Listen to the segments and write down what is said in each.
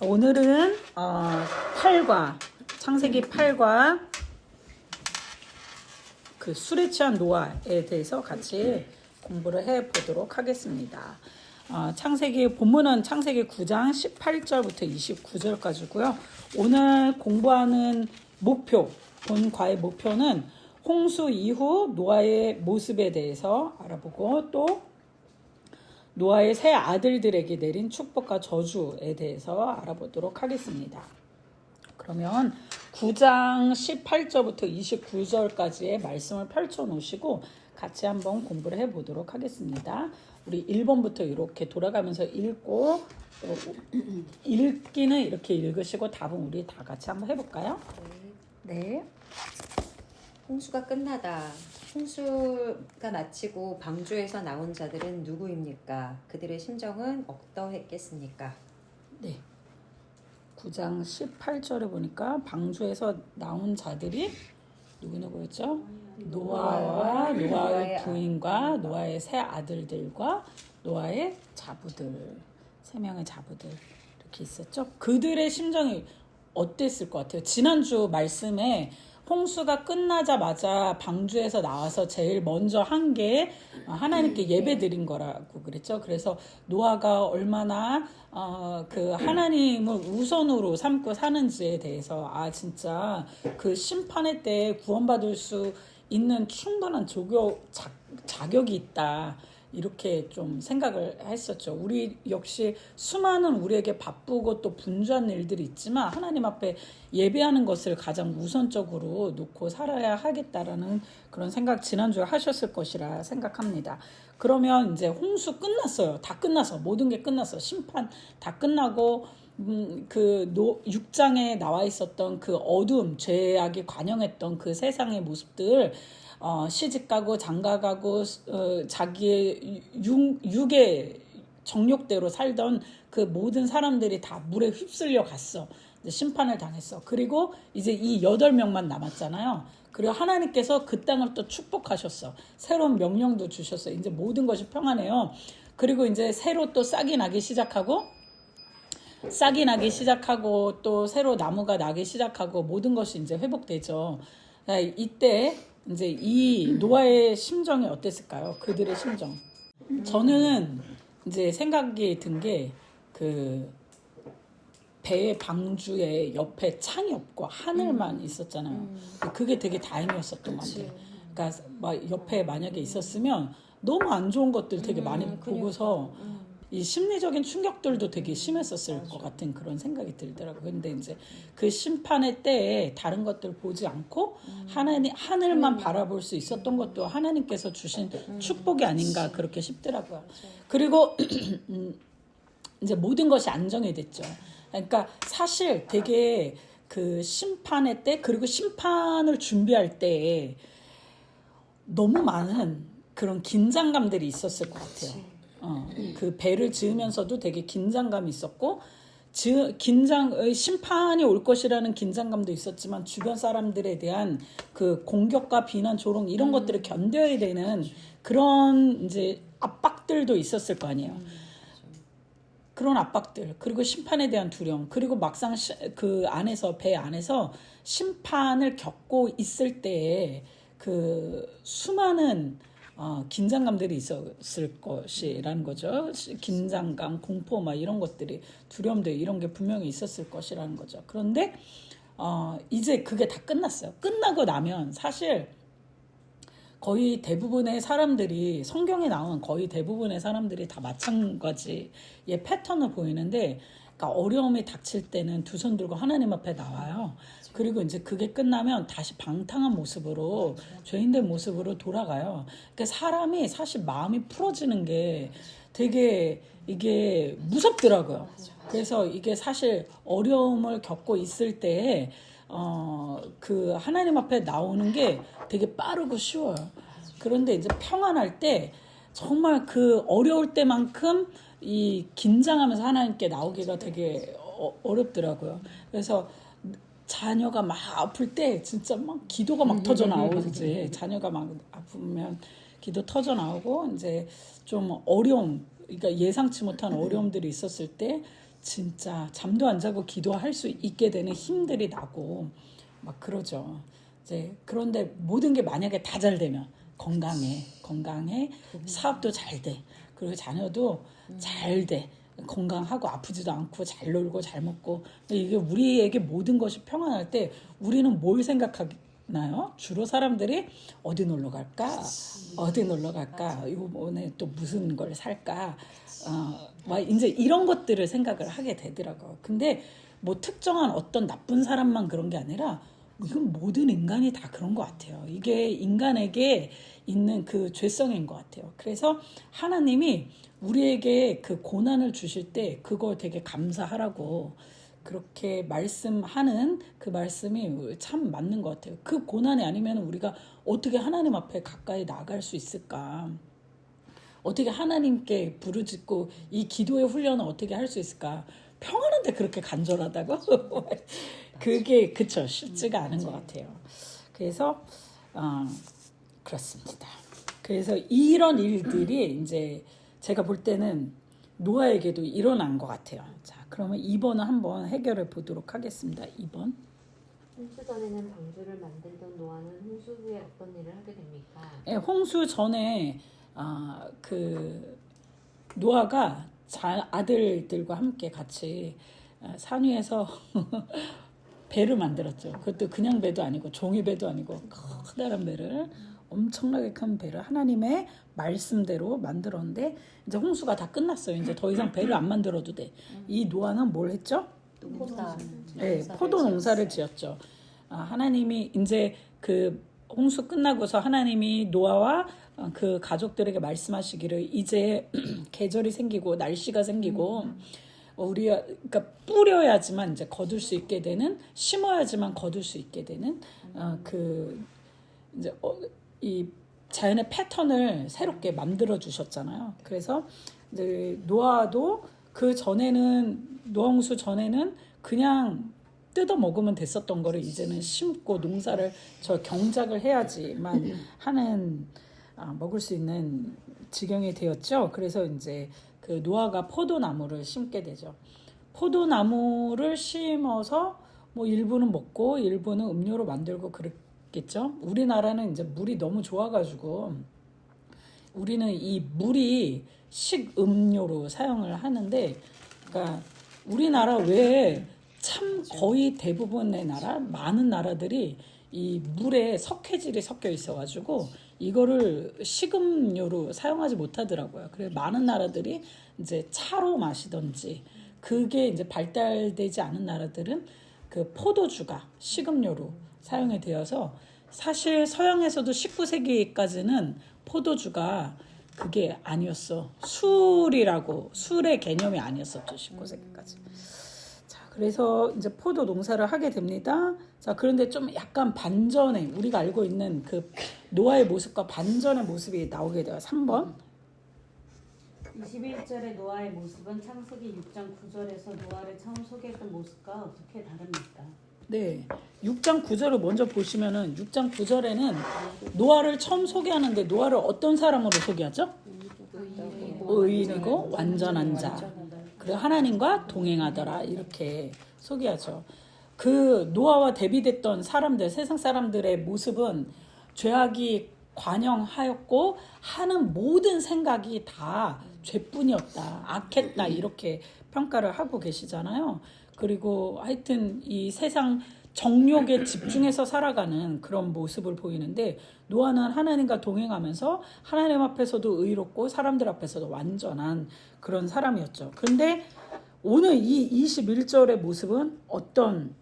오늘은 8과 창세기 8과 그 술에 취한 노아에 대해서 같이 공부를 해 보도록 하겠습니다. 창세기 본문은 창세기 9장 18절부터 29절까지고요. 오늘 공부하는 목표, 본과의 목표는 홍수 이후 노아의 모습에 대해서 알아보고 또 노아의 세 아들들에게 내린 축복과 저주에 대해서 알아보도록 하겠습니다. 그러면 9장 18절부터 29절까지의 말씀을 펼쳐 놓으시고 같이 한번 공부를 해보도록 하겠습니다. 우리 1번부터 이렇게 돌아가면서 읽고 읽기는 이렇게 읽으시고 답은 우리 다 같이 한번 해볼까요? 네. 홍수가 끝나다. 홍수가 마치고 방주에서 나온 자들은 누구입니까? 그들의 심정은 어떠했겠습니까? 네. 9장 18절에 보니까 방주에서 나온 자들이 누구였죠? 노아와 노아의 부인과 노아의 세 아들들과 노아의 자부들, 세 명의 자부들 이렇게 있었죠. 그들의 심정이 어땠을 것 같아요? 지난주 말씀에 홍수가 끝나자마자 방주에서 나와서 제일 먼저 한 게 하나님께 예배 드린 거라고 그랬죠. 그래서 노아가 얼마나 그 하나님을 우선으로 삼고 사는지에 대해서 진짜 그 심판의 때에 구원받을 수 있는 충분한 자격이 있다. 이렇게 좀 생각을 했었죠. 우리 역시 수많은 우리에게 바쁘고 또 분주한 일들이 있지만 하나님 앞에 예배하는 것을 가장 우선적으로 놓고 살아야 하겠다라는 그런 생각 지난주에 하셨을 것이라 생각합니다. 그러면 이제 홍수 끝났어요. 다 끝나서 모든 게 끝났어. 심판 다 끝나고 그 6장에 나와 있었던 그 어둠, 죄악이 관영했던 그 세상의 모습들 시집가고 장가가고 자기의 육의 정욕대로 살던 그 모든 사람들이 다 물에 휩쓸려 갔어. 심판을 당했어. 그리고 이제 이 8명만 남았잖아요. 그리고 하나님께서 그 땅을 또 축복하셨어. 새로운 명령도 주셨어. 이제 모든 것이 평안해요. 그리고 이제 새로 또 싹이 나기 시작하고 또 새로 나무가 나기 시작하고 모든 것이 이제 회복되죠. 이때 이제 이 노아의 심정이 어땠을까요? 그들의 심정. 저는 이제 생각이 든 게 그 배의 방주에 옆에 창이 없고 하늘만 있었잖아요. 그게 되게 다행이었었던 것 같아요. 그러니까 막 옆에 만약에 있었으면 너무 안 좋은 것들 되게 많이 보고서 이 심리적인 충격들도 되게 심했었을 것 같은 그런 생각이 들더라고요. 근데 이제 그 심판의 때에 다른 것들 보지 않고 하늘만 바라볼 수 있었던 것도 하나님께서 주신 축복이 아닌가 그렇게 싶더라고요. 그리고 이제 모든 것이 안정이 됐죠. 그러니까 사실 되게 그 심판의 때 그리고 심판을 준비할 때 너무 많은 그런 긴장감들이 있었을 것 같아요. 그 배를 지으면서도 되게 긴장감이 있었고 심판이 올 것이라는 긴장감도 있었지만 주변 사람들에 대한 그 공격과 비난, 조롱 이런 것들을 견뎌야 되는 그런 이제 압박들도 있었을 거 아니에요. 그런 압박들 그리고 심판에 대한 두려움 그리고 막상 그 안에서 배 안에서 심판을 겪고 있을 때에 그 수많은 긴장감들이 있었을 것이라는 거죠. 긴장감, 공포 막 이런 것들이 두려움들 이런 게 분명히 있었을 것이라는 거죠. 그런데 이제 그게 다 끝났어요. 끝나고 나면 사실 거의 대부분의 사람들이 성경에 나온 거의 대부분의 사람들이 다 마찬가지의 패턴을 보이는데 그러니까 어려움이 닥칠 때는 두 손 들고 하나님 앞에 나와요. 그리고 이제 그게 끝나면 다시 방탕한 모습으로 죄인된 모습으로 돌아가요. 그러니까 사람이 사실 마음이 풀어지는 게 되게 이게 무섭더라고요. 그래서 이게 사실 어려움을 겪고 있을 때에 그 하나님 앞에 나오는 게 되게 빠르고 쉬워요. 그런데 이제 평안할 때 정말 그 어려울 때만큼 이 긴장하면서 하나님께 나오기가 되게 어렵더라고요. 그래서 자녀가 막 아플 때 진짜 막 기도가 막 터져 나오지. 자녀가 막 아프면 기도 터져 나오고 이제 좀 어려움, 그러니까 예상치 못한 어려움들이 있었을 때 진짜 잠도 안 자고 기도할 수 있게 되는 힘들이 나고 막 그러죠. 이제 그런데 모든 게 만약에 다 잘 되면 건강해, 사업도 잘 돼, 그리고 자녀도 잘 돼, 건강하고 아프지도 않고 잘 놀고 잘 먹고 이게 우리에게 모든 것이 평안할 때 우리는 뭘 생각하나요? 주로 사람들이 어디 놀러 갈까? 어디 놀러 갈까? 이번에 또 무슨 걸 살까? 막 이제 이런 것들을 생각을 하게 되더라고요. 근데 뭐 특정한 어떤 나쁜 사람만 그런 게 아니라 이건 모든 인간이 다 그런 것 같아요. 이게 인간에게 있는 그 죄성인 것 같아요. 그래서 하나님이 우리에게 그 고난을 주실 때 그거 되게 감사하라고 그렇게 말씀하는 그 말씀이 참 맞는 것 같아요. 그 고난이 아니면 우리가 어떻게 하나님 앞에 가까이 나갈 수 있을까? 어떻게 하나님께 부르짖고 이 기도의 훈련을 어떻게 할 수 있을까? 평안한데 그렇게 간절하다고? 그게 그쵸, 쉽지가 않은 것 같아요. 그래서 그렇습니다. 그래서 이런 일들이 이제 제가 볼 때는 노아에게도 일어난 것 같아요. 자, 그러면 2번을 한번 해결해 보도록 하겠습니다. 2번. 홍수 전에는 방주를 만들던 노아는 홍수 후에 어떤 일을 하게 됩니까? 예, 홍수 전에 그 노아가 아들들과 함께 같이 산 위에서 배를 만들었죠. 그것도 그냥 배도 아니고 종이 배도 아니고 커다란 배를, 엄청나게 큰 배를 하나님의 말씀대로 만들었는데 이제 홍수가 다 끝났어요. 이제 더 이상 배를 안 만들어도 돼. 이 노아는 뭘 했죠? 네, 포도 농사를 지었죠. 하나님이 이제 그 홍수 끝나고서 하나님이 노아와 그 가족들에게 말씀하시기를 이제 계절이 생기고 날씨가 생기고 우리가 그러니까 뿌려야지만 이제 거둘 수 있게 되는, 심어야지만 거둘 수 있게 되는 그 이제 이 자연의 패턴을 새롭게 만들어 주셨잖아요. 그래서 이제 노아도 그 전에는 노홍수 전에는 그냥 뜯어 먹으면 됐었던 거를 이제는 심고 농사를 경작을 해야지만 하는 먹을 수 있는 지경이 되었죠. 그래서 이제 그 노아가 포도나무를 심게 되죠. 포도나무를 심어서 뭐 일부는 먹고 일부는 음료로 만들고 그랬겠죠. 우리나라는 이제 물이 너무 좋아가지고 우리는 이 물이 식음료로 사용을 하는데, 그러니까 우리나라 외에 참 거의 대부분의 나라, 많은 나라들이 이 물에 석회질이 섞여 있어가지고 이거를 식음료로 사용하지 못하더라고요. 그래서 많은 나라들이 이제 차로 마시던지, 그게 이제 발달되지 않은 나라들은 그 포도주가 식음료로 사용이 되어서 사실 서양에서도 19세기까지는 포도주가 그게 아니었어. 술의 개념이 아니었었죠. 19세기까지. 자, 그래서 이제 포도 농사를 하게 됩니다. 자, 그런데 좀 약간 반전의, 우리가 알고 있는 그 노아의 모습과 반전의 모습이 나오게 돼요. 3번. 21절의 노아의 모습은 창세기 6장 9절에서 노아를 처음 소개했던 모습과 어떻게 다릅니까? 네, 6장 9절을 먼저 보시면은 6장 9절에는 노아를 처음 소개하는데 노아를 어떤 사람으로 소개하죠? 의인이고 완전한 자. 그리고 하나님과 동행하더라, 이렇게 소개하죠. 그 노아와 대비됐던 사람들, 세상 사람들의 모습은 죄악이 관영하였고 하는 모든 생각이 다 죄뿐이었다, 악했다, 이렇게 평가를 하고 계시잖아요. 그리고 하여튼 이 세상 정욕에 집중해서 살아가는 그런 모습을 보이는데, 노아는 하나님과 동행하면서 하나님 앞에서도 의롭고 사람들 앞에서도 완전한 그런 사람이었죠. 그런데 오늘 이 21절의 모습은 어떤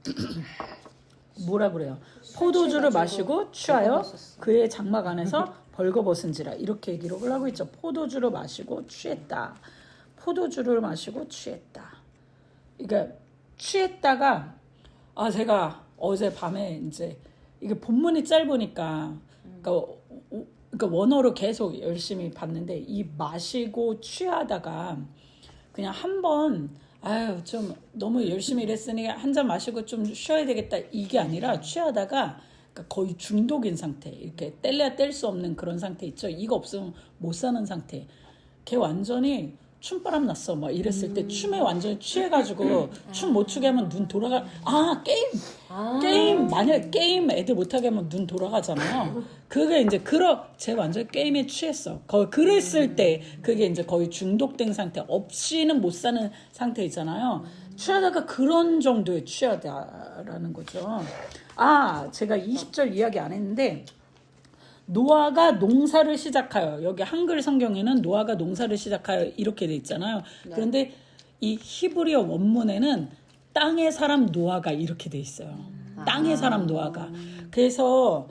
뭐라 그래요? 포도주를 마시고 취하여 그의 장막 안에서 벌거벗은지라, 이렇게 기록을 하고 있죠. 포도주를 마시고 취했다. 포도주를 마시고 취했다. 그러니까 취했다가 제가 어제 밤에 이제 이게 본문이 짧으니까 그러니까 원어로 계속 열심히 봤는데, 이 마시고 취하다가 그냥 한번 좀 너무 열심히 일했으니 한 잔 마시고 좀 쉬어야 되겠다, 이게 아니라 취하다가 그러니까 거의 중독인 상태, 이렇게 뗄래야 뗄 수 없는 그런 상태 있죠. 이거 없으면 못 사는 상태. 걔 완전히 춤바람 났어 막 이랬을 때 춤에 완전히 취해가지고 춤 못 추게 하면 눈 돌아가. 게임 만약에 게임 애들 못하게 하면 눈 돌아가잖아요. 그게 이제 제 완전 게임에 취했어. 그랬을 때 그게 이제 거의 중독된 상태, 없이는 못 사는 상태 있잖아요. 취하다가 그런 정도에 취하다라는 거죠. 제가 20절 이야기 안 했는데, 노아가 농사를 시작하여, 여기 한글 성경에는 노아가 농사를 시작하여 이렇게 돼 있잖아요. 그런데 이 히브리어 원문에는 땅의 사람 노아가 이렇게 돼 있어요. 땅의 사람 노아가. 그래서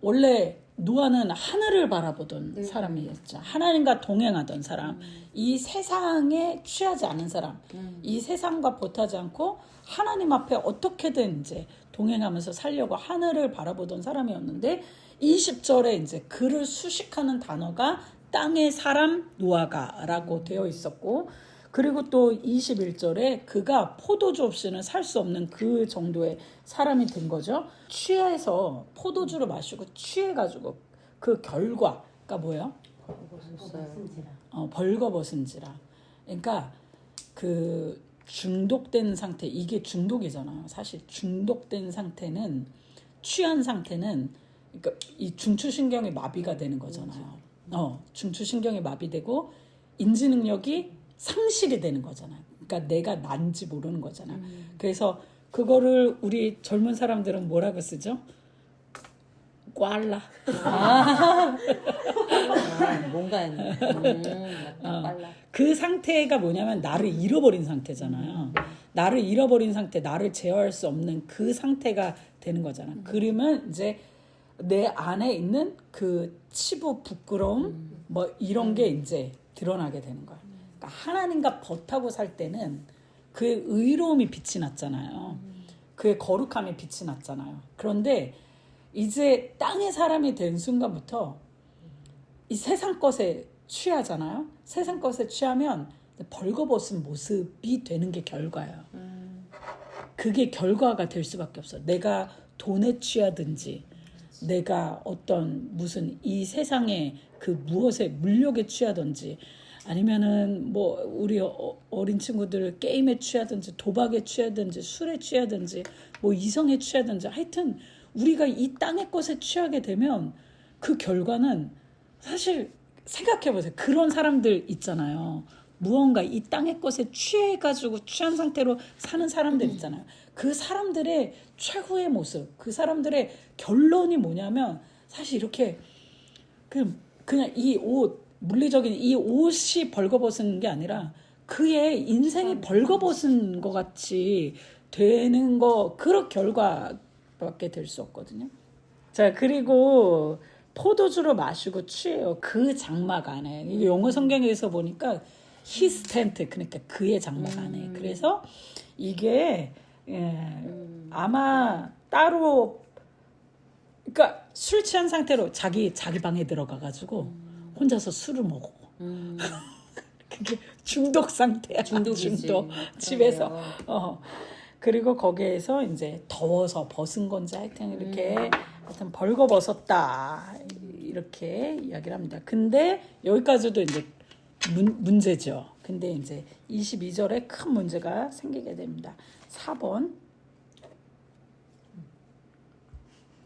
원래 노아는 하늘을 바라보던 사람이었죠. 하나님과 동행하던 사람. 이 세상에 취하지 않은 사람. 이 세상과 보타지 않고 하나님 앞에 어떻게든 이제 동행하면서 살려고 하늘을 바라보던 사람이었는데, 20절에 이제 그를 수식하는 단어가 땅의 사람 노아가라고 되어 있었고, 그리고 또 21절에 그가 포도주 없이는 살 수 없는 그 정도의 사람이 된 거죠. 취해서 포도주를 마시고 취해가지고 그 결과가 뭐예요? 벌거벗은지라. 그러니까 그 중독된 상태, 이게 중독이잖아요. 사실 중독된 상태는, 취한 상태는, 그러니까 이 중추신경이 마비가 되는 거잖아요. 중추신경이 마비되고 인지 능력이 상실이 되는 거잖아요. 그러니까 내가 난지 모르는 거잖아요. 그래서 그거를 우리 젊은 사람들은 뭐라고 쓰죠? 꽐라. 뭔가 빨라. 그 상태가 뭐냐면 나를 잃어버린 상태잖아요. 나를 잃어버린 상태, 나를 제어할 수 없는 그 상태가 되는 거잖아요. 그러면 이제 내 안에 있는 그 치부, 부끄러움, 뭐 이런 게 이제 드러나게 되는 거예요. 그러니까 하나님과 벗하고 살 때는 그의 의로움이 빛이 났잖아요. 그의 거룩함이 빛이 났잖아요. 그런데 이제 땅의 사람이 된 순간부터 이 세상 것에 취하잖아요. 세상 것에 취하면 벌거벗은 모습이 되는 게 결과예요. 그게 결과가 될 수밖에 없어. 내가 돈에 취하든지, 내가 어떤 무슨 이 세상의 그 무엇에 물욕에 취하든지, 아니면은 뭐 우리 어린 친구들 게임에 취하든지, 도박에 취하든지, 술에 취하든지, 뭐 이성에 취하든지, 하여튼 우리가 이 땅의 것에 취하게 되면 그 결과는, 사실 생각해보세요. 그런 사람들 있잖아요. 무언가 이 땅의 것에 취해가지고 취한 상태로 사는 사람들 있잖아요. 그 사람들의 최후의 모습, 그 사람들의 결론이 뭐냐면, 사실 이렇게 그냥 이 옷, 물리적인 이 옷이 벌거벗은 게 아니라 그의 인생이 벌거벗은 것 같이 되는 거, 그런 결과밖에 될 수 없거든요. 자, 그리고 포도주를 마시고 취해요. 그 장막 안에. 이게 영어 성경에서 보니까 his tent, 그러니까 그의 장막 안에. 그래서 이게 아마 따로, 그러니까 술 취한 상태로 자기 방에 들어가가지고 혼자서 술을 먹어. 그게 중독 상태야. 중독이지. 중독. 집에서. 그리고 거기에서 이제 더워서 벗은 건지 하여튼 이렇게 하여튼 벌거벗었다 이렇게 이야기를 합니다. 근데 여기까지도 이제 문제죠. 근데 이제 22절에 큰 문제가 생기게 됩니다. 4번.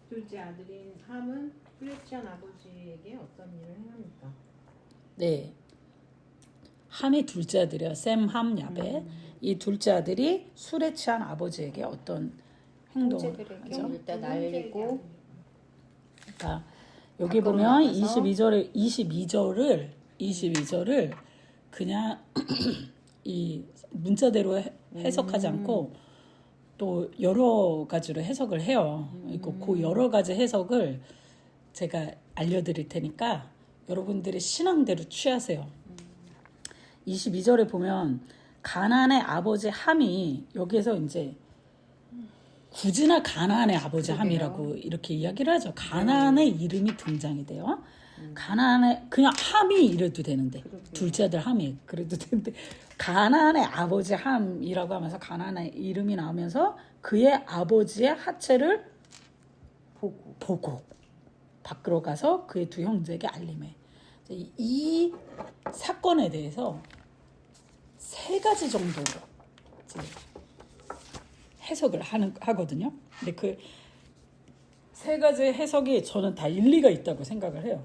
둘째 아들인 함은 술에 취한 아버지에게 어떤 일을 행합니까? 네. 함의 둘째 아들이요. 셈, 함, 야벳. 이 둘째 아들이 술에 취한 아버지에게 어떤 행동을 형제들에게 하죠? 일단 날리고, 그러니까 여기 보면 22절을 그냥 이 문자대로 해석하지 않고 또 여러 가지로 해석을 해요. 그 여러 가지 해석을 제가 알려드릴 테니까 여러분들의 신앙대로 취하세요. 22절에 보면 가나안의 아버지 함이, 여기에서 이제 굳이나 가나안의 아버지 함이라고 이렇게 이야기를 하죠. 가나안의 이름이 등장이 돼요. 가나안의, 그냥 함이 이래도 되는데, 둘째 아들 함이 그래도 되는데, 가나안의 아버지 함이라고 하면서 가나안의 이름이 나오면서 그의 아버지의 하체를 보고 밖으로 가서 그의 두 형제에게 알림해. 이 사건에 대해서 세 가지 정도로 이제 해석을 하거든요. 근데 그 세 가지 해석이 저는 다 일리가 있다고 생각을 해요.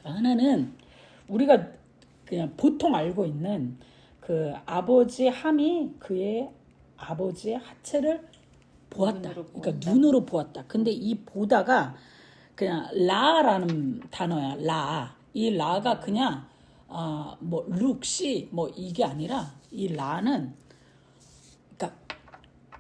하나는 우리가 그냥 보통 알고 있는 그 아버지 함이 그의 아버지의 하체를 보았다. 그러니까 눈으로 보았다. 근데 이 보다가 그냥 라라는 단어야. 라. 이 라가 그냥 뭐 룩시 뭐 이게 아니라 이 라는 그러니까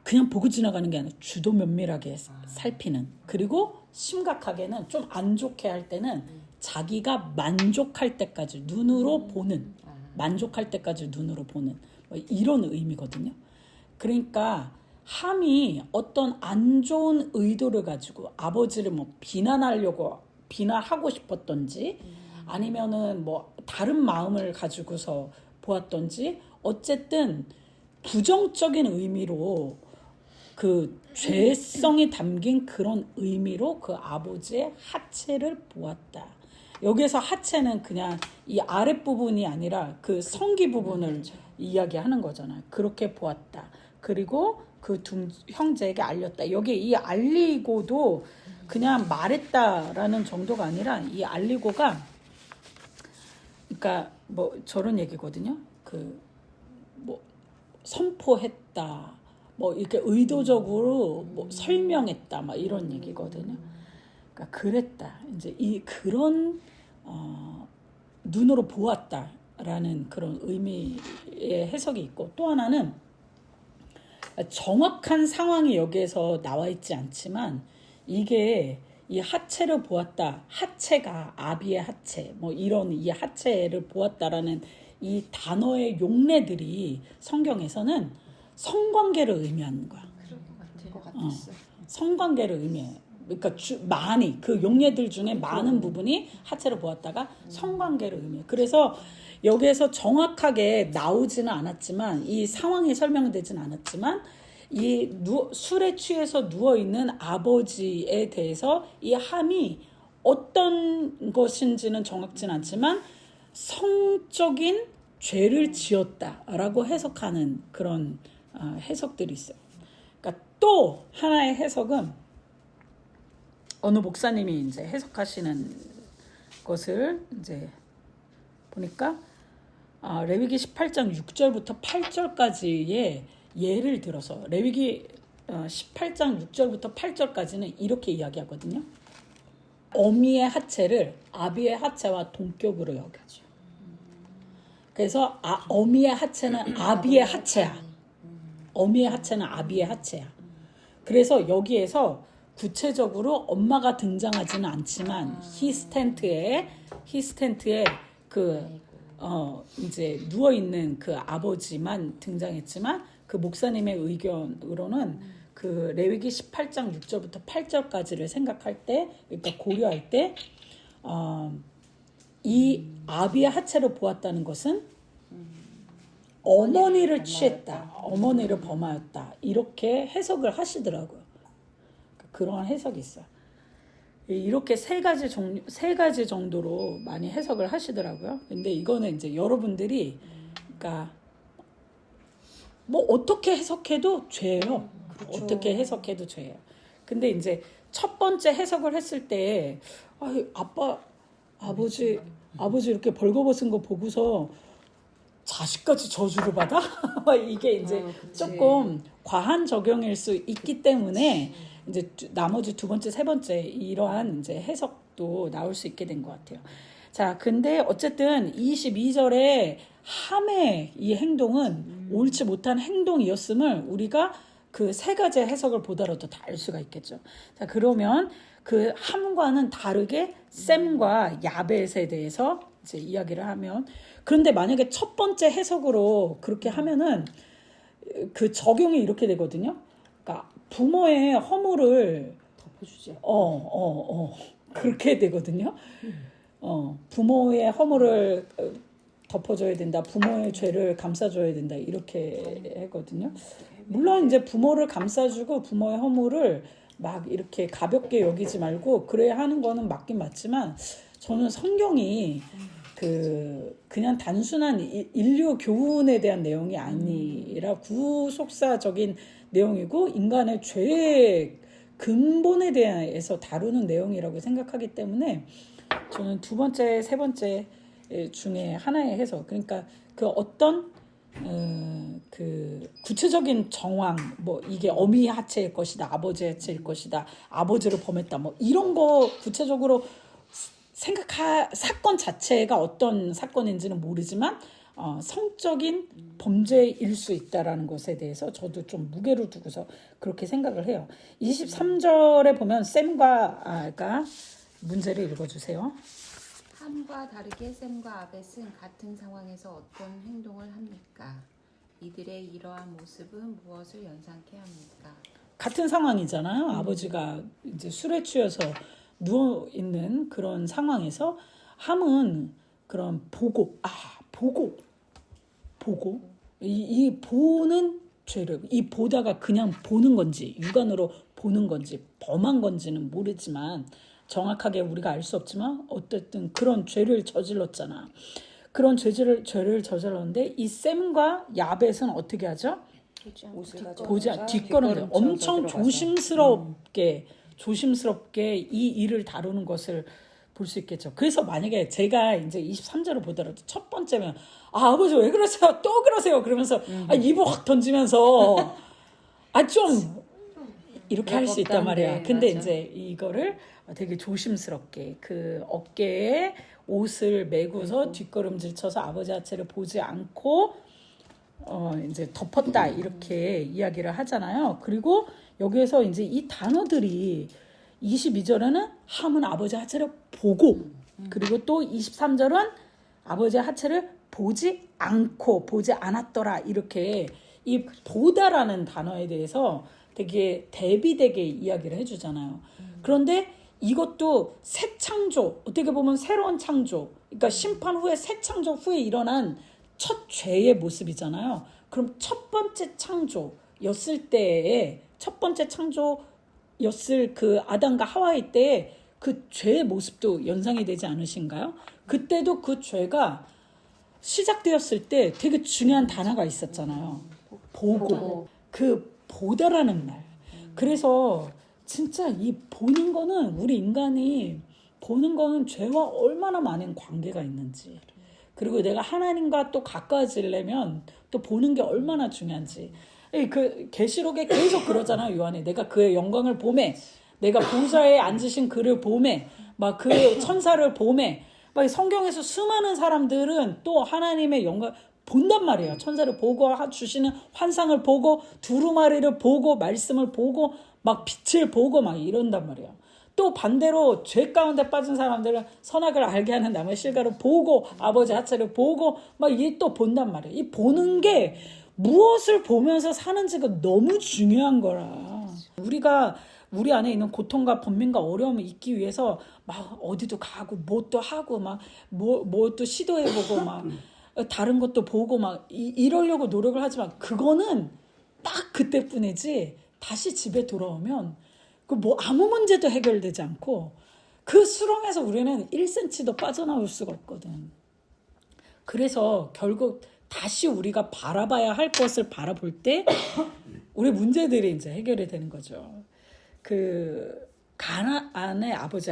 그냥 보고 지나가는 게 아니라 주도 면밀하게 살피는. 그리고 심각하게는 좀 안 좋게 할 때는 자기가 만족할 때까지 눈으로 보는. 만족할 때까지 눈으로 보는. 뭐 이런 의미거든요. 그러니까 함이 어떤 안 좋은 의도를 가지고 아버지를 뭐 비난하고 싶었던지 아니면은 뭐 다른 마음을 가지고서 보았던지 어쨌든 부정적인 의미로 그 죄성이 담긴 그런 의미로 그 아버지의 하체를 보았다. 여기서 하체는 그냥 이 아랫부분이 아니라 그 성기 부분을 이야기하는 거잖아요. 그렇게 보았다. 그리고 그 두 형제에게 알렸다. 여기 이 알리고도 그냥 말했다라는 정도가 아니라 이 알리고가 그러니까 뭐 저런 얘기거든요. 그 뭐 선포했다. 뭐 이렇게 의도적으로 뭐 설명했다. 막 이런 얘기거든요. 그러니까 그랬다. 이제 이 그런 눈으로 보았다라는 그런 의미의 해석이 있고 또 하나는 정확한 상황이 여기에서 나와 있지 않지만 이게 이 하체를 보았다. 하체가 아비의 하체 뭐 이런 이 하체를 보았다라는 이 단어의 용례들이 성경에서는 성관계를 의미하는 거야. 그럴 것 같았어. 성관계를 의미해. 그러니까 많이 그 용례들 중에 많은 부분이 하체를 보았다가 성관계를 의미해. 그래서 여기에서 정확하게 나오지는 않았지만 이 상황이 설명되지는 않았지만 이 술에 취해서 누워 있는 아버지에 대해서 이 함이 어떤 것인지는 정확지는 않지만 성적인 죄를 지었다라고 해석하는 그런 해석들이 있어요. 그러니까 또 하나의 해석은 어느 목사님이 이제 해석하시는 것을 이제 보니까 레위기 18장 6절부터 8절까지의 예를 들어서 레위기 18장 6절부터 8절까지는 이렇게 이야기하거든요. 어미의 하체를 아비의 하체와 동격으로 여겨줘. 그래서 어미의 하체는 아비의 하체야. 어미의 하체는 아비의 하체야. 그래서 여기에서 구체적으로 엄마가 등장하지는 않지만 히스텐트에 그 이제 누워 있는 그 아버지만 등장했지만 그 목사님의 의견으로는 그 레위기 18장 6절부터 8절까지를 생각할 때 그러니까 고려할 때 이 아비의 하체를 보았다는 것은 어머니를 취했다. 어머니를 범하였다. 이렇게 해석을 하시더라고요. 그러한 해석이 있어요. 이렇게 세 가지 정도로 많이 해석을 하시더라고요. 근데 이거는 이제 여러분들이 그러니까 뭐 어떻게 해석해도 죄예요. 그렇죠. 어떻게 해석해도 죄예요. 근데 이제 첫 번째 해석을 했을 때 아버지 이렇게 벌거벗은 거 보고서 자식까지 저주를 받아? 이게 이제 조금 과한 적용일 수 있기 때문에 이제 나머지 두 번째, 세 번째 이러한 이제 해석도 나올 수 있게 된 것 같아요. 자, 근데 어쨌든 22절에 함의 이 행동은 옳지 못한 행동이었음을 우리가 그 세 가지 해석을 보더라도 다 알 수가 있겠죠. 자, 그러면 그 함과는 다르게 셈과 야벳에 대해서 이제 이야기를 하면 그런데 만약에 첫 번째 해석으로 그렇게 하면은 그 적용이 이렇게 되거든요. 그러니까 부모의 허물을 덮어주지. 그렇게 되거든요. 부모의 허물을 덮어줘야 된다. 부모의 죄를 감싸줘야 된다. 이렇게 하거든요. 물론 이제 부모를 감싸주고 부모의 허물을 막 이렇게 가볍게 여기지 말고 그래야 하는 거는 맞긴 맞지만 저는 성경이 그냥 단순한 인류 교훈에 대한 내용이 아니라 구속사적인 내용이고 인간의 죄의 근본에 대해서 다루는 내용이라고 생각하기 때문에 저는 두 번째, 세 번째 중에 하나의 해석, 그러니까 그 어떤 그 구체적인 정황, 뭐 이게 어미의 하체일 것이다, 아버지의 하체일 것이다, 아버지를 범했다, 뭐 이런 거 구체적으로 사건 자체가 어떤 사건인지는 모르지만 성적인 범죄일 수 있다라는 것에 대해서 저도 좀 무게를 두고서 그렇게 생각을 해요. 23절에 보면 샘과 아가 문제를 읽어주세요. 함과 다르게 샘과 아벳은 같은 상황에서 어떤 행동을 합니까? 이들의 이러한 모습은 무엇을 연상케 합니까? 같은 상황이잖아요. 아버지가 이제 술에 취해서 누워 있는 그런 상황에서 함은 그런 보고 이 보는 죄를, 이 보다가 그냥 보는 건지 육안으로 보는 건지 범한 건지는 모르지만 정확하게 우리가 알 수 없지만 어쨌든 그런 죄를 저질렀잖아. 그런 죄를 저질렀는데 이 샘과 야벳은 어떻게 하죠? 뒷걸음질 엄청 조심스럽게 이 일을 다루는 것을 볼 수 있겠죠. 그래서 만약에 제가 이제 23절을 보더라도 첫 번째면 아버지 왜 그러세요? 또 그러세요? 그러면서 입을 확 던지면서 좀 이렇게 할 수 있단 말이야. 근데 맞아. 이제 이거를 되게 조심스럽게 그 어깨에 옷을 메고서 뒷걸음질 쳐서 아버지 하체를 보지 않고 이제 덮었다 이렇게 이야기를 하잖아요. 그리고 여기에서 이제 이 단어들이 22절에는 함은 아버지 하체를 보고 그리고 또 23절은 아버지 하체를 보지 않았더라 이렇게 이 보다라는 단어에 대해서 되게 대비되게 이야기를 해주잖아요. 그런데 이것도 새 창조, 어떻게 보면 새로운 창조, 그러니까 심판 후에 새 창조 후에 일어난 첫 죄의 모습이잖아요. 그럼 첫 번째 창조였을 때에 첫 번째 창조였을 그 아담과 하와이 때에 그 죄의 모습도 연상이 되지 않으신가요? 그때도 그 죄가 시작되었을 때 되게 중요한 단어가 있었잖아요. 보고. 그 보다라는 말. 그래서 진짜 이 보는 거는 우리 인간이 보는 거는 죄와 얼마나 많은 관계가 있는지, 그리고 내가 하나님과 또 가까워지려면 또 보는 게 얼마나 중요한지. 그 계시록에 계속 그러잖아요. 요한이 내가 그의 영광을 보매, 내가 보좌에 앉으신 그를 보매, 막 그 천사를 보매. 막 성경에서 수많은 사람들은 또 하나님의 영광 본단 말이에요. 천사를 보고 주시는 환상을 보고 두루마리를 보고 말씀을 보고 막 빛을 보고 막 이런단 말이에요. 또 반대로 죄 가운데 빠진 사람들은 선악을 알게 하는 나무의 실과를 보고 아버지 하체를 보고 막 이게 또 본단 말이에요. 이 보는 게 무엇을 보면서 사는지가 너무 중요한 거라. 우리가 우리 안에 있는 고통과 번민과 어려움을 잊기 위해서 막 어디도 가고 뭣도 하고 막 뭐 또 시도해보고 막 다른 것도 보고 막 이러려고 노력을 하지만 그거는 딱 그때뿐이지 다시 집에 돌아오면 그 뭐 아무 문제도 해결되지 않고 그 수렁에서 우리는 1cm도 빠져나올 수가 없거든. 그래서 결국 다시 우리가 바라봐야 할 것을 바라볼 때 우리 문제들이 이제 해결이 되는 거죠. 그 가나안의 아버지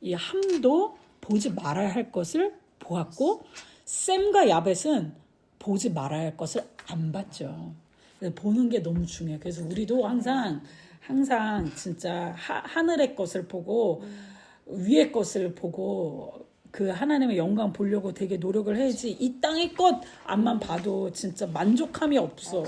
이 함도 보지 말아야 할 것을 보았고 샘과 야벳은 보지 말아야 할 것을 안 봤죠. 보는 게 너무 중요해요. 그래서 우리도 항상 진짜 하늘의 것을 보고 위의 것을 보고 그 하나님의 영광 보려고 되게 노력을 해야지 이 땅의 것 앞만 봐도 진짜 만족함이 없어.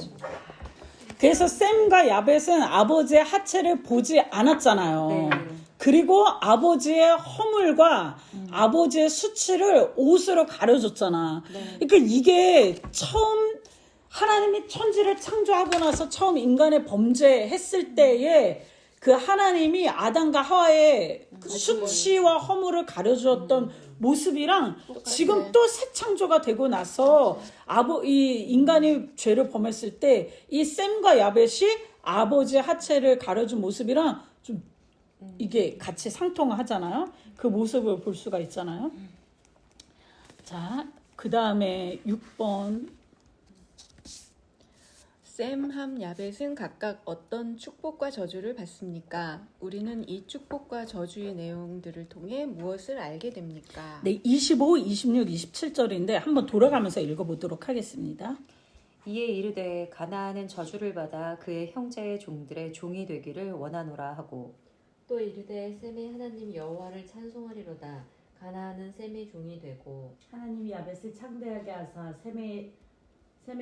그래서 샘과 야벳은 아버지의 하체를 보지 않았잖아요. 네. 그리고 아버지의 허물과 아버지의 수치를 옷으로 가려줬잖아. 그러니까 이게 처음 하나님이 천지를 창조하고 나서 처음 인간의 범죄했을 때에 그 하나님이 아담과 하와의 수치와 허물을 가려주었던 모습이랑 지금 또 새 창조가 되고 나서 이 인간이 죄를 범했을 때 이 샘과 야벳이 아버지의 하체를 가려준 모습이랑 좀 이게 같이 상통하잖아요. 그 모습을 볼 수가 있잖아요. 자, 그 다음에 6번. 셈, 함, 야벳은 각각 어떤 축복과 저주를 받습니까? 우리는 이 축복과 저주의 내용들을 통해 무엇을 알게 됩니까? 네, 25, 26, 27절인데 한번 돌아가면서 읽어보도록 하겠습니다. 이에 이르되 가나안은 저주를 받아 그의 형제의 종들의 종이 되기를 원하노라 하고 또 이르되 셈의 하나님 여호와를 찬송하리로다. 가나안은 셈의 종이 되고 하나님이 야벳을 창대하게 하사 셈의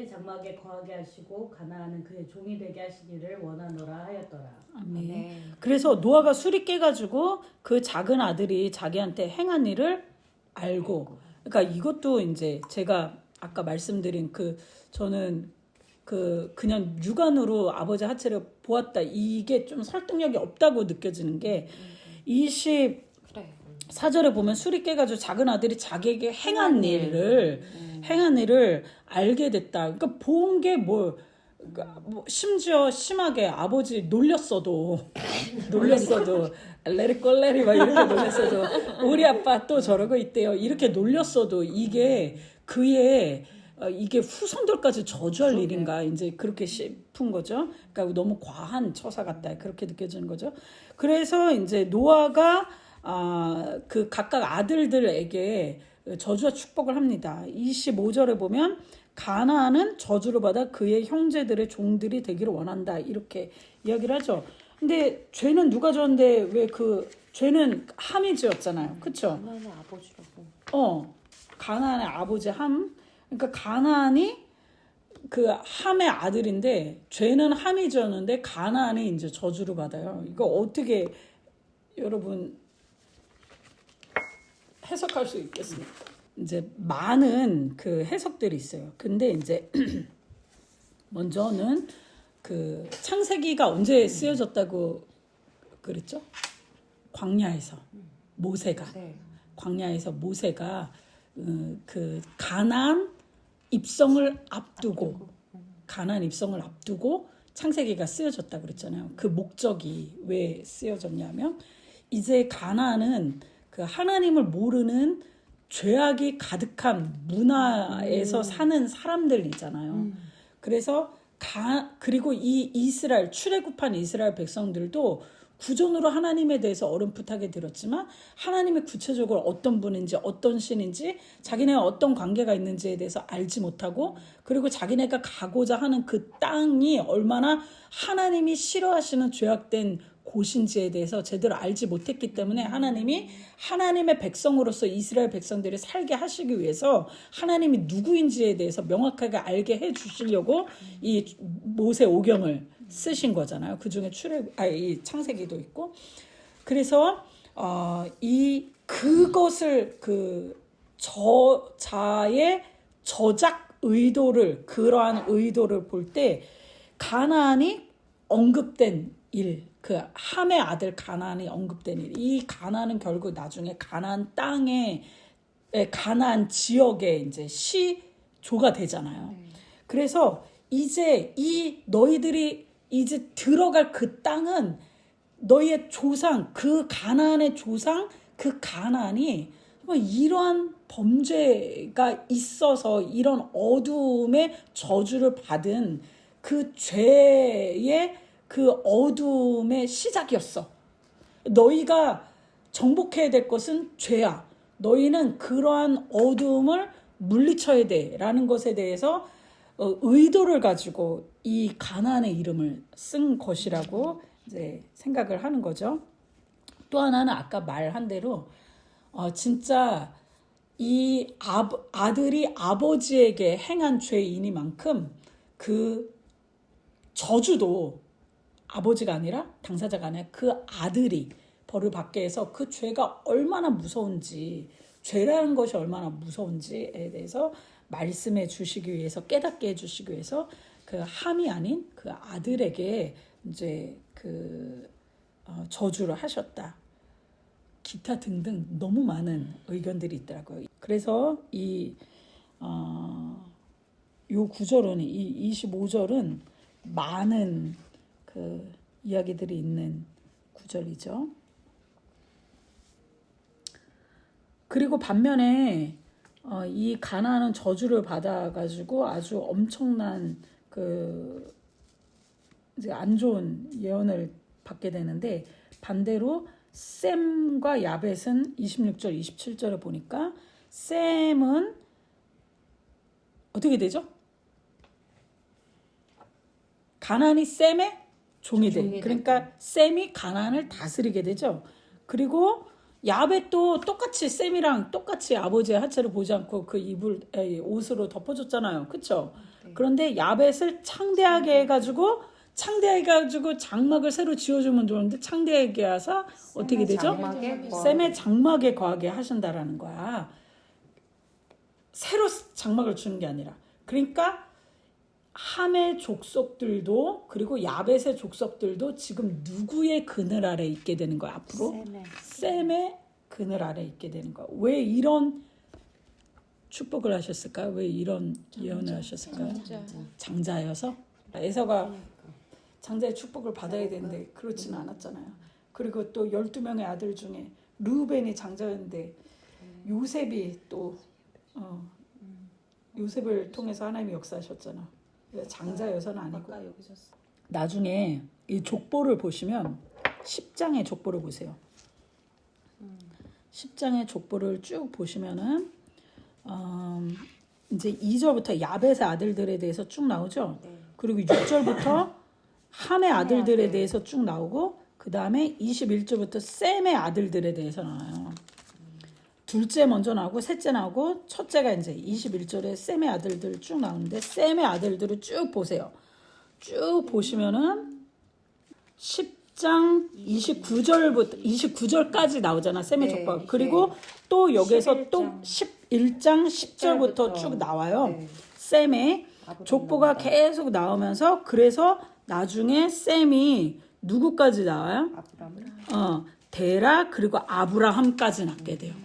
장막에 거하게 하시고 가나안은 그의 종이 되게 하시기를 원하노라 하였더라. 아멘. 네. 그래서 노아가 술이 깨가지고 그 작은 아들이 자기한테 행한 일을 알고, 그러니까 이것도 이제 제가 아까 말씀드린 저는 그냥 육안으로 아버지 하체를 보았다, 이게 좀 설득력이 없다고 느껴지는 게 24절에 보면 술이 깨가지고 작은 아들이 자기에게 행한 일을 알게 됐다. 그러니까 본 게 뭐 심지어 심하게 아버지 놀렸어도 레리꼴레리 막 이렇게 놀렸어도 우리 아빠 또 저러고 있대요. 이렇게 놀렸어도 이게 그의 이게 후손들까지 저주할 일인가 이제 그렇게 싶은 거죠. 그러니까 너무 과한 처사 같다 그렇게 느껴지는 거죠. 그래서 이제 노아가 그 각각 아들들에게 저주와 축복을 합니다. 25절에 보면 가나안은 저주를 받아 그의 형제들의 종들이 되기를 원한다 이렇게 이야기를 하죠. 근데 죄는 누가 졌는데 왜 죄는 함이 지었잖아요. 그렇죠? 가나안의 아버지라고. 가나안의 아버지 함. 그러니까 가나안이 그 함의 아들인데 죄는 함이 지었는데 가나안이 이제 저주를 받아요. 이거 어떻게 여러분 해석할 수 있겠습니까? 이제 많은 그 해석들이 있어요. 근데 이제 먼저는 그 창세기가 언제 쓰여졌다고 그랬죠? 광야에서 모세가 네. 광야에서 모세가 그 가나안 입성을 앞두고 창세기가 쓰여졌다 그랬잖아요. 그 목적이 왜 쓰여졌냐면 이제 가나안은 그 하나님을 모르는 죄악이 가득한 문화에서 사는 사람들이잖아요. 그래서 그리고 이 이스라엘 출애굽한 이스라엘 백성들도 구전으로 하나님에 대해서 어렴풋하게 들었지만 하나님이 구체적으로 어떤 분인지 어떤 신인지 자기네가 어떤 관계가 있는지에 대해서 알지 못하고 그리고 자기네가 가고자 하는 그 땅이 얼마나 하나님이 싫어하시는 죄악된 곳인지에 대해서 제대로 알지 못했기 때문에 하나님이 하나님의 백성으로서 이스라엘 백성들이 살게 하시기 위해서 하나님이 누구인지에 대해서 명확하게 알게 해주시려고 이 모세 오경을 쓰신 거잖아요. 그 중에 이 창세기도 있고. 그래서 그것을 저자의 저작 의도를 그러한 의도를 볼 때 가나안이 언급된 일, 그 함의 아들 가나안이 언급된 일, 이 가나안은 결국 나중에 가나안 땅에 가나안 지역에 이제 시조가 되잖아요. 그래서 이제 너희들이 이제 들어갈 그 땅은 너희의 조상, 그 가나안의 조상, 그 가나안이 이러한 범죄가 있어서 이런 어두움의 저주를 받은 그 죄의 그 어두움의 시작이었어. 너희가 정복해야 될 것은 죄야. 너희는 그러한 어두움을 물리쳐야 돼라는 것에 대해서 의도를 가지고 이 가나안의 이름을 쓴 것이라고 이제 생각을 하는 거죠. 또 하나는 아까 말한 대로 진짜 이 아들이 아버지에게 행한 죄이니만큼 그 저주도 아버지가 아니라 당사자가 아니라 그 아들이 벌을 받게 해서 그 죄가 얼마나 무서운지 죄라는 것이 얼마나 무서운지에 대해서 말씀해 주시기 위해서 깨닫게 해 주시기 위해서 그 함이 아닌 그 아들에게 이제 저주를 하셨다. 기타 등등 너무 많은 의견들이 있더라고요. 그래서 요 구절은 이 25절은 많은 그 이야기들이 있는 구절이죠. 그리고 반면에 이 가나안은 저주를 받아가지고 아주 엄청난 그 이제 안 좋은 예언을 받게 되는데, 반대로 셈과 야벳은 26절 27절에 보니까 셈은 어떻게 되죠? 가나안이 셈의 종이 돼. 그러니까 셈이 가나안을 다스리게 되죠. 그리고 야벳도 똑같이 셈이랑 똑같이 아버지의 하체를 보지 않고 그 옷으로 덮어줬잖아요. 그렇죠? 그런데 야벳을 창대하게 해가지고 장막을 새로 지어주면 좋은데 창대하게 해서 어떻게 되죠? 셈의 장막에 거하게 하신다라는 거야. 새로 장막을 주는 게 아니라. 그러니까 함의 족속들도 그리고 야벳의 족속들도 지금 누구의 그늘 아래 있게 되는 거야 앞으로? 셈의 그늘 아래 있게 되는 거야. 왜 이런 축복을 하셨을까요? 왜 이런 예언을 하셨을까요? 장자여서? 에서가 장자의 축복을 받아야 되는데 그렇지는 않았잖아요. 그리고 또 12명의 아들 중에 르우벤이 장자였는데 요셉이 또 요셉을 통해서 하나님이 역사하셨잖아. 장자여서는 아니고. 나중에 이 족보를 보시면 10장의 족보를 보세요. 10장의 족보를 쭉 보시면은 이제 2절부터 야벳의 아들들에 대해서 쭉 나오죠. 그리고 6절부터 함의 아들들에 대해서 쭉 나오고, 그 다음에 21절부터 셈의 아들들에 대해서 나와요. 둘째 먼저 나오고 셋째 나오고 첫째가 이제 21절에 셈의 아들들 쭉 나오는데, 셈의 아들들을 쭉 보세요. 쭉 보시면은 10장 29절까지 나오잖아, 셈의 족보. 그리고 또 여기서 또 11장 10절부터 쭉 나와요. 셈의 족보가 계속 나오면서, 그래서 나중에 셈이 누구까지 나와요? 데라 그리고 아브라함까지 낳게 돼요.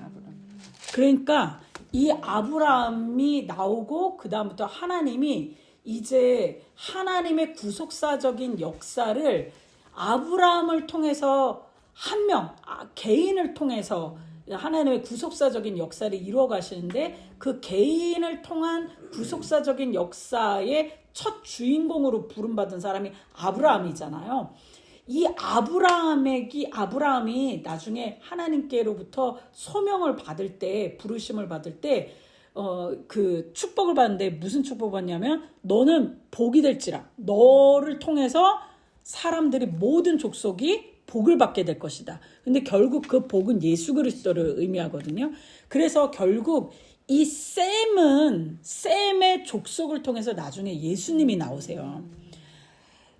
그러니까 이 아브라함이 나오고 그 다음부터 하나님이 이제 하나님의 구속사적인 역사를 아브라함을 통해서 한 명, 개인을 통해서 하나님의 구속사적인 역사를 이루어 가시는데, 그 개인을 통한 구속사적인 역사의 첫 주인공으로 부름받은 사람이 아브라함이잖아요. 이 아브라함이 나중에 하나님께로부터 소명을 받을 때, 부르심을 받을 때, 그 축복을 받는데 무슨 축복을 받냐면, 너는 복이 될지라, 너를 통해서 사람들이 모든 족속이 복을 받게 될 것이다. 근데 결국 그 복은 예수 그리스도를 의미하거든요. 그래서 결국 이 셈의 족속을 통해서 나중에 예수님이 나오세요.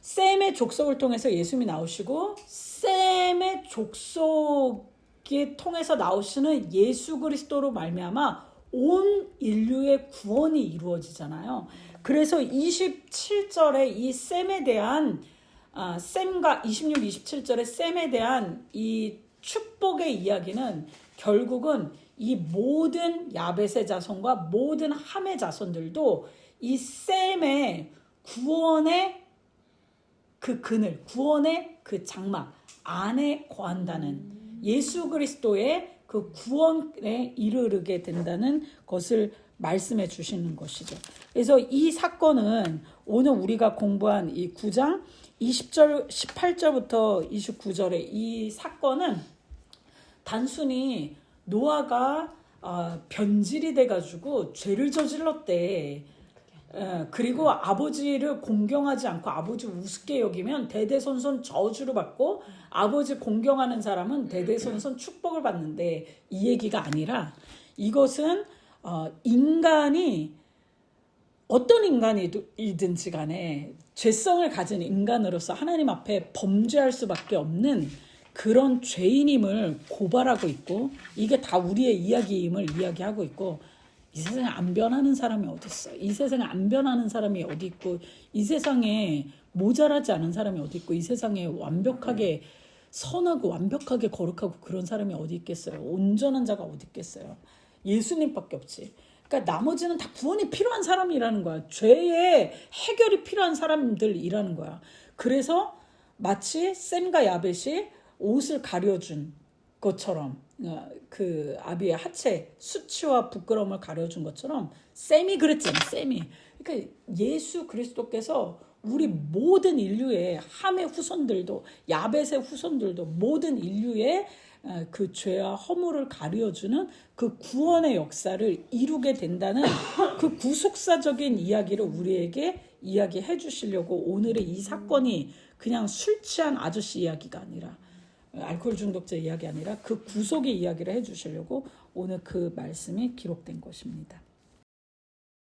셈의 족속을 통해서 예수님이 나오시고, 셈의 족속이 통해서 나오시는 예수 그리스도로 말미암아 온 인류의 구원이 이루어지잖아요. 그래서 27절에 이 셈에 대한 셈과 26, 27절에 셈에 대한 이 축복의 이야기는 결국은 이 모든 야벳의 자손과 모든 함의 자손들도 이 셈의 구원의 그 그늘, 구원의 그 장막 안에 거한다는, 예수 그리스도의 그 구원에 이르게 된다는 것을 말씀해 주시는 것이죠. 그래서 이 사건은 오늘 우리가 공부한 이 9장 20절, 18절부터 29절의 이 사건은 단순히 노아가 변질이 돼가지고 죄를 저질렀대. 그리고 아버지를 공경하지 않고 아버지 우습게 여기면 대대손손 저주를 받고, 아버지 공경하는 사람은 대대손손 축복을 받는데, 이 얘기가 아니라 이것은 인간이 어떤 인간이든지 간에 죄성을 가진 인간으로서 하나님 앞에 범죄할 수밖에 없는 그런 죄인임을 고발하고 있고, 이게 다 우리의 이야기임을 이야기하고 있고, 이 세상에 안 변하는 사람이 어디 있어? 이 세상에 안 변하는 사람이 어디 있고, 이 세상에 모자라지 않은 사람이 어디 있고, 이 세상에 완벽하게 선하고 완벽하게 거룩하고 그런 사람이 어디 있겠어요? 온전한 자가 어디 있겠어요? 예수님밖에 없지. 그러니까 나머지는 다 구원이 필요한 사람이라는 거야. 죄의 해결이 필요한 사람들이라는 거야. 그래서 마치 셈과 야벳이 옷을 가려준 것처럼 그 아비의 하체 수치와 부끄러움을 가려준 것처럼 쌤이 그랬잖아. 쌤이. 그러니까 예수 그리스도께서 우리 모든 인류의 함의 후손들도 야벳의 후손들도 모든 인류의 그 죄와 허물을 가려주는 그 구원의 역사를 이루게 된다는 그 구속사적인 이야기를 우리에게 이야기해 주시려고 오늘의 이 사건이 그냥 술 취한 아저씨 이야기가 아니라 알코올 중독자 이야기 아니라 그 구속의 이야기를 해 주시려고 오늘 그 말씀이 기록된 것입니다.